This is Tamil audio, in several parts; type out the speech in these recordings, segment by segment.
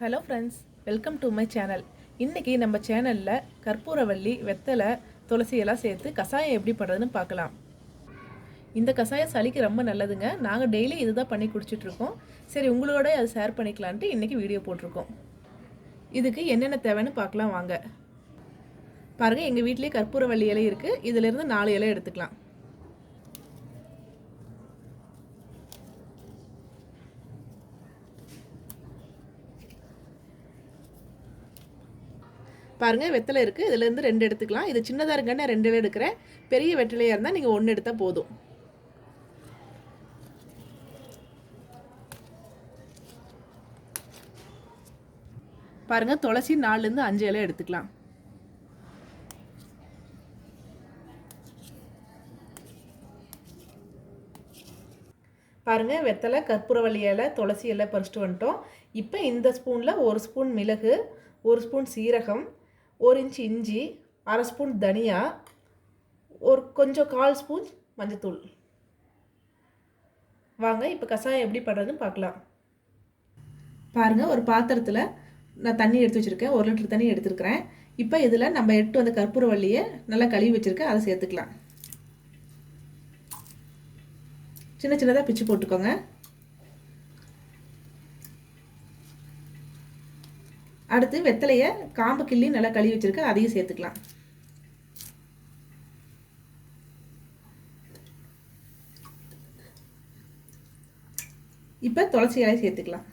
Hello friends, welcome to my channel. இன்றைக்கி நம்ம சேனலில் கற்பூரவள்ளி, வெத்தலை, துளசியெல்லாம் சேர்த்து கஷாயம் எப்படி பண்ணுறதுன்னு பார்க்கலாம். இந்த கஷாயம் சளிக்கு ரொம்ப நல்லதுங்க. நாங்கள் டெய்லி இது தான் பண்ணி குடிச்சிட்ருக்கோம். சரி, உங்களோட அது ஷேர் பண்ணிக்கலான்ட்டு இன்றைக்கி வீடியோ போட்டிருக்கோம். இதுக்கு என்னென்ன தேவைன்னு பார்க்கலாம் வாங்க. பாருங்கள், எங்கள் வீட்லேயே கற்பூரவள்ளி இலை இருக்குது. இதிலேருந்து 4 இலை எடுத்துக்கலாம். பாருங்கள், வெத்தலை இருக்குது. இதிலேருந்து 2 எடுத்துக்கலாம். இது சின்னதாக இருக்குன்னு 2 இலை எடுக்கிறேன். பெரிய வெற்றிலையாக இருந்தால் நீங்கள் 1 எடுத்தால் போதும். பாருங்கள், துளசி 4லேருந்து 5 இலை எடுத்துக்கலாம். பாருங்கள், வெத்தலை, கற்பூரவள்ளி இலை, துளசி இலை பறிச்சிட்டு வந்துட்டோம். இப்போ இந்த ஸ்பூனில் 1 ஸ்பூன் மிளகு, 1 ஸ்பூன் சீரகம், 1 இன்ச் இஞ்சி, 1/2 ஸ்பூன் தனியா, கொஞ்சம் 1/4 ஸ்பூன் மஞ்சத்தூள். வாங்க இப்போ கஷாயம் எப்படி பண்ணுறதுன்னு பார்க்கலாம். பாருங்கள், ஒரு பாத்திரத்தில் நான் தண்ணி எடுத்து வச்சுருக்கேன். 1 லிட்டர் தண்ணி எடுத்துருக்கிறேன். இப்போ இதில் நம்ம எடுத்து வந்த கற்பூரவள்ளியை நல்லா கழுவி வச்சுருக்கேன். அதை சேர்த்துக்கலாம். சின்ன சின்னதாக பிச்சு போட்டுக்கோங்க. அடுத்து வெத்தலையை காம்பு கிள்ளி நல்லா கழுவி வச்சிருக்க, அதையும் சேர்த்துக்கலாம். இப்போ துளசி இலையை சேர்த்துக்கலாம்.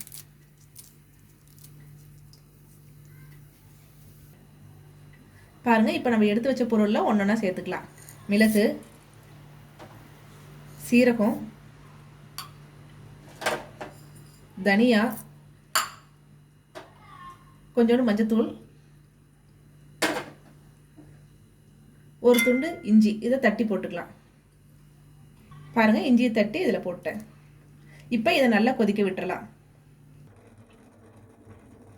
பாருங்க, இப்போ நம்ம எடுத்து வச்ச பொருளில் ஒன்றொன்னா சேர்த்துக்கலாம். மிளகு, சீரகம், தனியா, கொஞ்சோண்டு மஞ்சத்தூள், 1 துண்டு இஞ்சி. இதை தட்டி போட்டுக்கலாம். பாருங்கள், இஞ்சியை தட்டி இதில் போட்டேன். இப்போ இதை நல்லா கொதிக்க விட்டுறலாம்.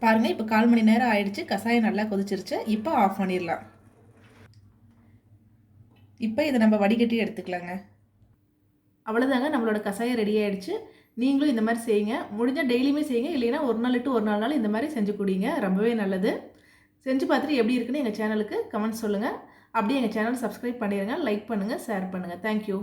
பாருங்கள், இப்போ 1/4 மணி நேரம் ஆயிடுச்சு. கஷாயம் நல்லா கொதிச்சிருச்சு. இப்போ ஆஃப் பண்ணிடலாம். இப்போ இதை நம்ம வடிகட்டி எடுத்துக்கலாங்க. அவ்வளோதாங்க, நம்மளோட கஷாயம் ரெடி ஆகிடுச்சு. நீங்களும் இந்த மாதிரி செய்யுங்க. முடிஞ்சால் டெய்லியுமே செய்யுங்க. இல்லைன்னா 1 நாள் விட்டு 1 நாள் இந்த மாதிரி செஞ்சு குடிங்க. ரொம்பவே நல்லது. செஞ்சு பார்த்துட்டு எப்படி இருக்குன்னு எங்கள் சேனலுக்கு கமெண்ட் சொல்லுங்கள். அப்படியே எங்கள் சேனல் சப்ஸ்கிரைப் பண்ணிடுங்க. லைக் பண்ணுங்கள், ஷேர் பண்ணுங்கள். தேங்க்யூ.